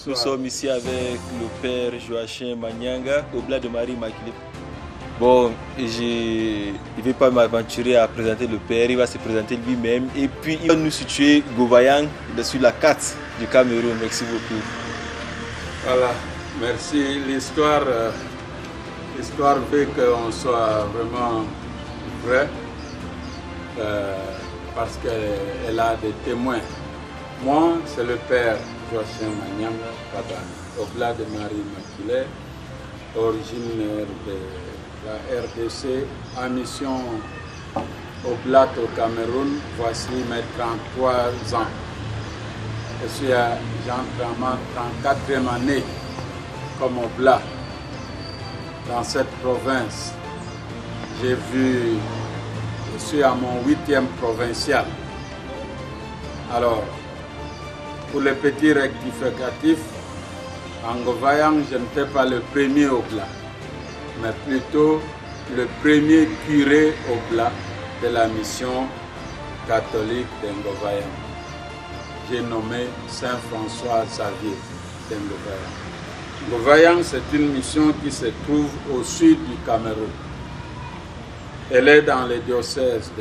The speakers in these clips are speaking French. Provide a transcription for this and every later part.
Nous sommes ici avec le père Joachim Manyanga, Oblat de Marie Immaculée. Bon, je ne vais pas m'aventurer à présenter le père, il va se présenter lui-même et puis il va nous situer Govayang sur la carte du Cameroun. Merci beaucoup. Voilà, merci. L'histoire fait qu'on soit vraiment vrai parce qu'elle a des témoins. Moi, c'est le père Joachim Manyanga Kabane, Oblat de Marie Immaculée, originaire de la RDC, en mission Oblat au Cameroun. Voici mes 33 ans. Je suis en ma 34e année comme Oblat dans cette province. Je suis à mon 8e provincial. Alors, pour les petits rectificatifs, en Govayang, je n'étais pas le premier Oblat, mais plutôt le premier curé Oblat de la mission catholique d'Ngovayang. J'ai nommé Saint François Xavier d'Ngovayang. Govayang, c'est une mission qui se trouve au sud du Cameroun. Elle est dans le diocèse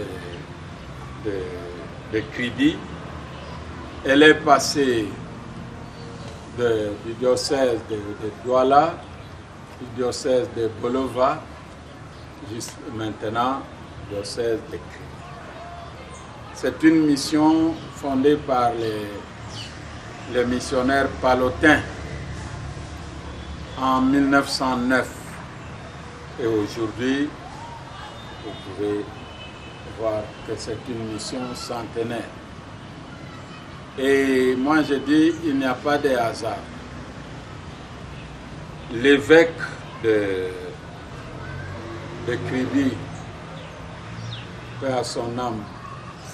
de Kridi. Elle est passée du diocèse de Douala, du diocèse de Bolova, jusqu'à maintenant, diocèse de Kridi. C'est une mission fondée par les missionnaires palotins en 1909. Et aujourd'hui, vous pouvez voir que c'est une mission centenaire. Et moi je dis, il n'y a pas de hasard. L'évêque de Kribi, paix à son âme,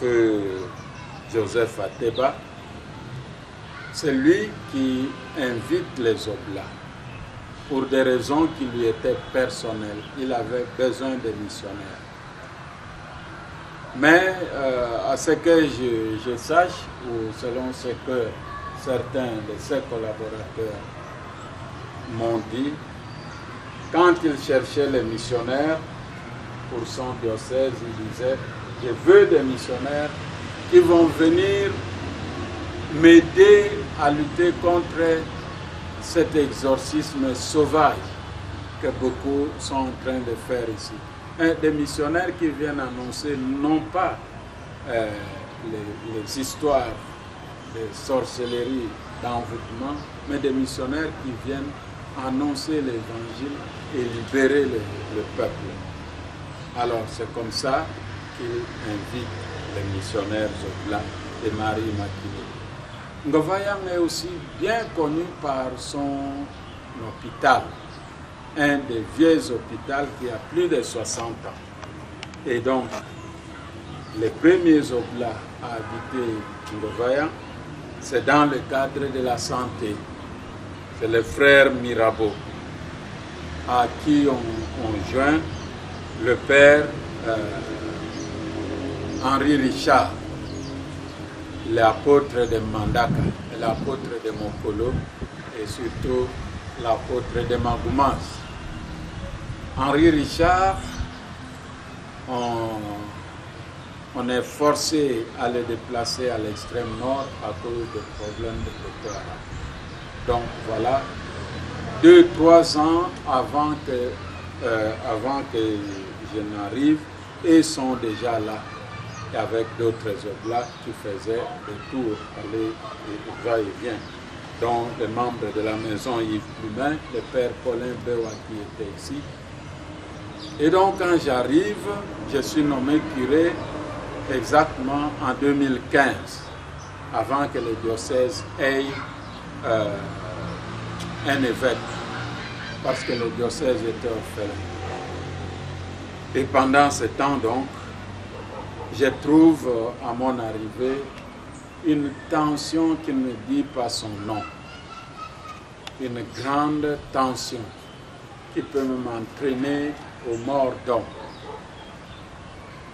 feu Joseph Ateba, c'est lui qui invite les Oblats pour des raisons qui lui étaient personnelles. Il avait besoin de missionnaires. Mais à ce que je sache, ou selon ce que certains de ses collaborateurs m'ont dit, quand il cherchait les missionnaires pour son diocèse, il disait, je veux des missionnaires qui vont venir m'aider à lutter contre cet exorcisme sauvage que beaucoup sont en train de faire ici. Des missionnaires qui viennent annoncer non pas les histoires de sorcellerie, d'envoûtement, mais des missionnaires qui viennent annoncer l'évangile et libérer le peuple. Alors c'est comme ça qu'il invite les missionnaires Oblats et Marie Immaculée. Govayang est aussi bien connu par son hôpital, un des vieux hôpitaux qui a plus de 60 ans. Et donc, les premiers Oblats à habiter Govayang, c'est dans le cadre de la santé. C'est le frère Mirabeau, à qui on joint le père Henri Richard, l'apôtre de Mandaka, l'apôtre de Mokolo et surtout l'apôtre de Magoumas. Henri Richard, on est forcé à le déplacer à l'extrême nord à cause des problèmes de Boko Haram. Donc voilà, 2-3 ans avant que je n'arrive, ils sont déjà là. Et avec d'autres Oblats qui faisaient des tours, aller et va-et-vient, dont les membres de la maison Yves Plumin, le père Paulin Bewa qui était ici. Et donc quand j'arrive, je suis nommé curé exactement en 2015, avant que le diocèse ait un évêque, parce que le diocèse était orphelin. Et pendant ce temps donc, je trouve à mon arrivée une tension qui ne dit pas son nom. Une grande tension qui peut m'entraîner aux morts d'hommes.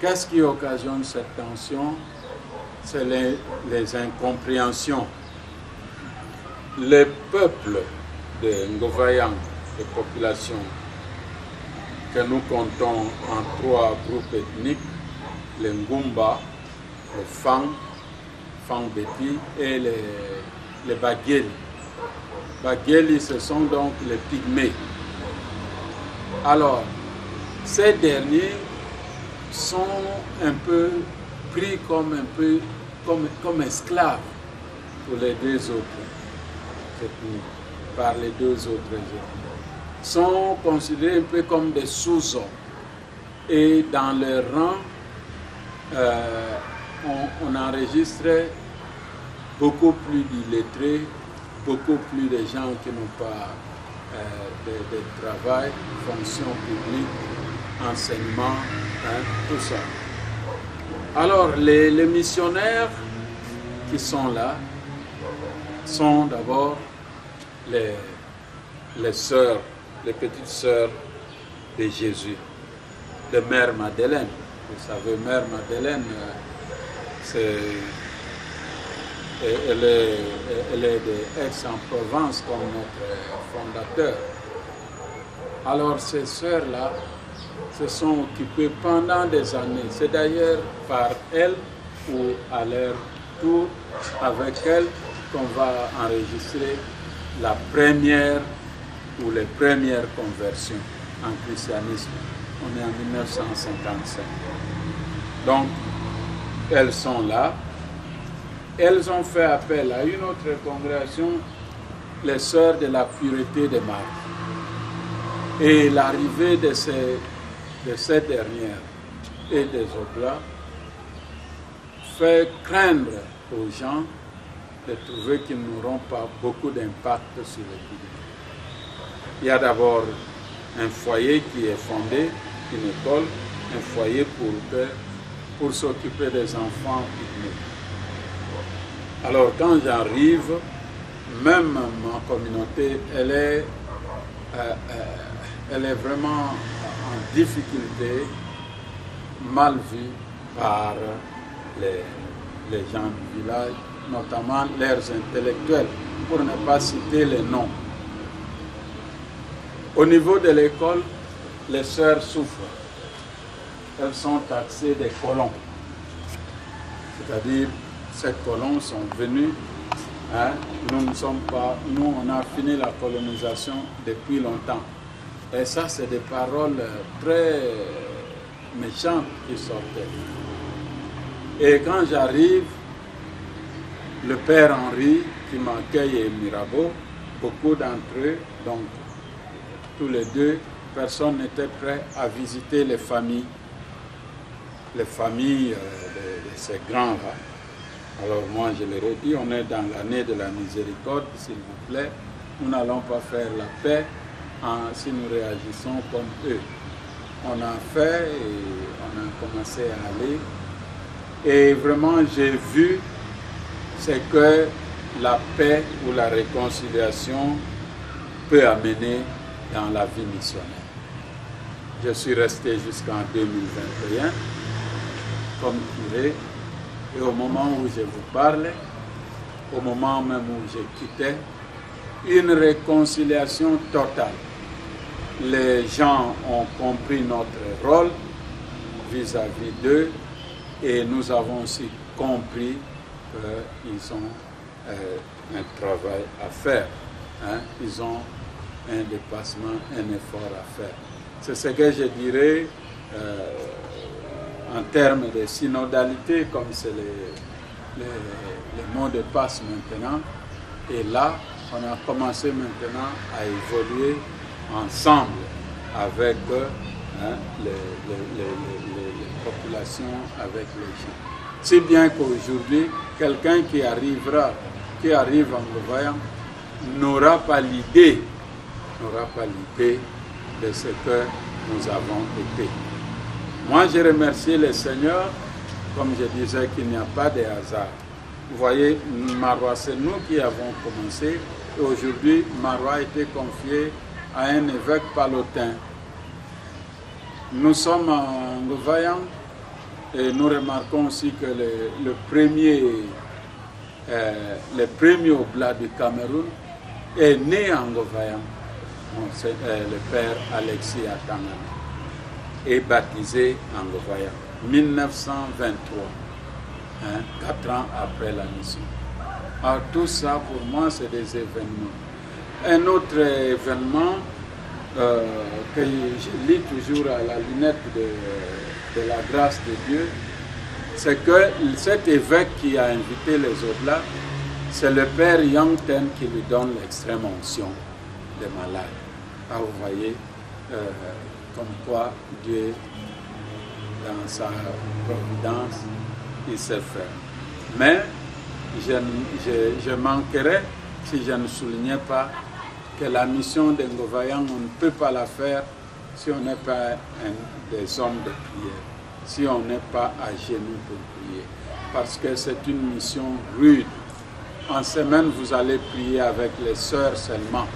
Qu'est-ce qui occasionne cette tension? C'est les incompréhensions. les peuples de Ngovayan, les populations que nous comptons en 3 groupes ethniques, les Ngumba, les Fang, Fang-Beti et les Bageli. Bageli, ce sont donc les pygmées. Alors, ces derniers sont un peu pris comme esclaves pour les 2 autres ethnies, par les 2 autres ethnies. Sont considérés un peu comme des sous-hommes. Et dans leur rang, on enregistre beaucoup plus d'illettrés, beaucoup plus de gens qui n'ont pas de travail, fonction publique, enseignement, tout ça. Alors, les missionnaires qui sont là sont d'abord les sœurs, les petites sœurs de Jésus, de Mère Madeleine. Vous savez, Mère Madeleine, elle est d'Aix-en-Provence comme notre fondateur. Alors ces sœurs-là se sont occupées pendant des années. C'est d'ailleurs par elles ou à leur tour avec elles qu'on va enregistrer la première ou les premières conversions en christianisme. On est en 1955. Donc, elles sont là. Elles ont fait appel à une autre congrégation, les Sœurs de la Pureté de Marie. Et l'arrivée de ces dernières et des Oblats fait craindre aux gens de trouver qu'ils n'auront pas beaucoup d'impact sur l'épidémie. Il y a d'abord un foyer qui est fondé, une école, un foyer pour s'occuper des enfants pygmées. Alors quand j'arrive, même ma communauté, elle est vraiment en difficulté, mal vue par les gens du village, notamment leurs intellectuels, pour ne pas citer les noms. Au niveau de l'école, les sœurs souffrent. Elles sont taxées des colons. C'est-à-dire, ces colons sont venus, nous on a fini la colonisation depuis longtemps. Et ça, c'est des paroles très méchantes qui sortaient. Et quand j'arrive, le père Henri, qui m'accueille et Mirabeau, beaucoup d'entre eux, donc tous les 2, personne n'était prêt à visiter les familles de ces grands-là. Alors moi, je leur ai dit, on est dans l'année de la miséricorde, s'il vous plaît, nous n'allons pas faire la paix si nous réagissons comme eux. On a fait et on a commencé à aller. Et vraiment, j'ai vu ce que la paix ou la réconciliation peut amener dans la vie missionnaire. Je suis resté jusqu'en 2021 comme curé. Et au moment où je vous parle, au moment même où je quittais, une réconciliation totale. Les gens ont compris notre rôle vis-à-vis d'eux et nous avons aussi compris qu'ils ont un travail à faire. Ils ont un dépassement, un effort à faire. C'est ce que je dirais en termes de synodalité, comme c'est les mots de passe maintenant. Et là, on a commencé maintenant à évoluer ensemble avec les populations, avec les gens. Si bien qu'aujourd'hui, quelqu'un qui arrive en Ngovayan n'aura pas l'idée de ce que nous avons été. Moi, je remercie le Seigneur, comme je disais, qu'il n'y a pas de hasard. Vous voyez, Marois, c'est nous qui avons commencé. Et aujourd'hui, Marois a été confié à un évêque palotin. Nous sommes en Ngovayan et nous remarquons aussi que les premiers Oblats du Cameroun est né en Ngovayan, le père Alexis Atangana, est baptisé en Ngovayan, 1923, 4 ans après la mission. Alors tout ça pour moi c'est des événements. Un autre événement que je lis toujours à la lunette de la grâce de Dieu, c'est que cet évêque qui a invité les Oblats, c'est le père Yang Ten qui lui donne l'extrême onction des malades. Ah, vous voyez, comme quoi Dieu, dans sa providence, il sait faire. Mais je manquerais si je ne soulignais pas que la mission de Ngovayan, on ne peut pas la faire si on n'est pas des hommes de prière, si on n'est pas à genoux pour prier. Parce que c'est une mission rude. En semaine, vous allez prier avec les sœurs seulement.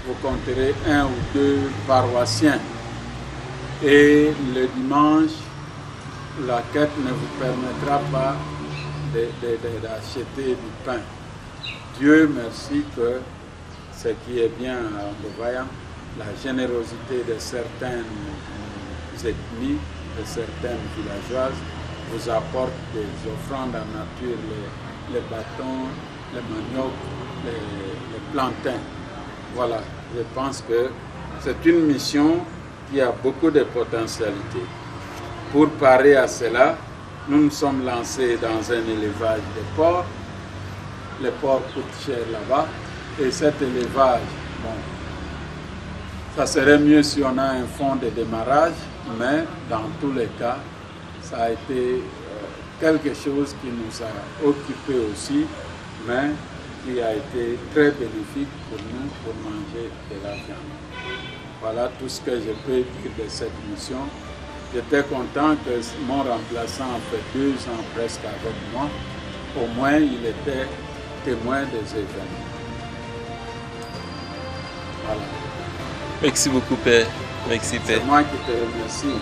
Vous compterez 1 ou 2 paroissiens. Et le dimanche, la quête ne vous permettra pas d'acheter du pain. Dieu merci que ce qui est bien en Ngovayan, la générosité de certaines ethnies, de certaines villageoises, vous apporte des offrandes en nature, les bâtons, les maniocs, les plantains. Voilà, je pense que c'est une mission qui a beaucoup de potentialités. Pour parer à cela, nous nous sommes lancés dans un élevage de porcs. Les porcs coûtent cher là-bas. Et cet élevage, bon, ça serait mieux si on a un fonds de démarrage, mais dans tous les cas, ça a été quelque chose qui nous a occupés aussi, mais qui a été très bénéfique pour nous pour manger de la viande. Voilà tout ce que je peux dire de cette mission. J'étais content que mon remplaçant a fait 2 ans presque avec moi. Au moins, il était témoin des événements. Voilà. Merci beaucoup, Père. Merci, Père. C'est moi qui te remercie.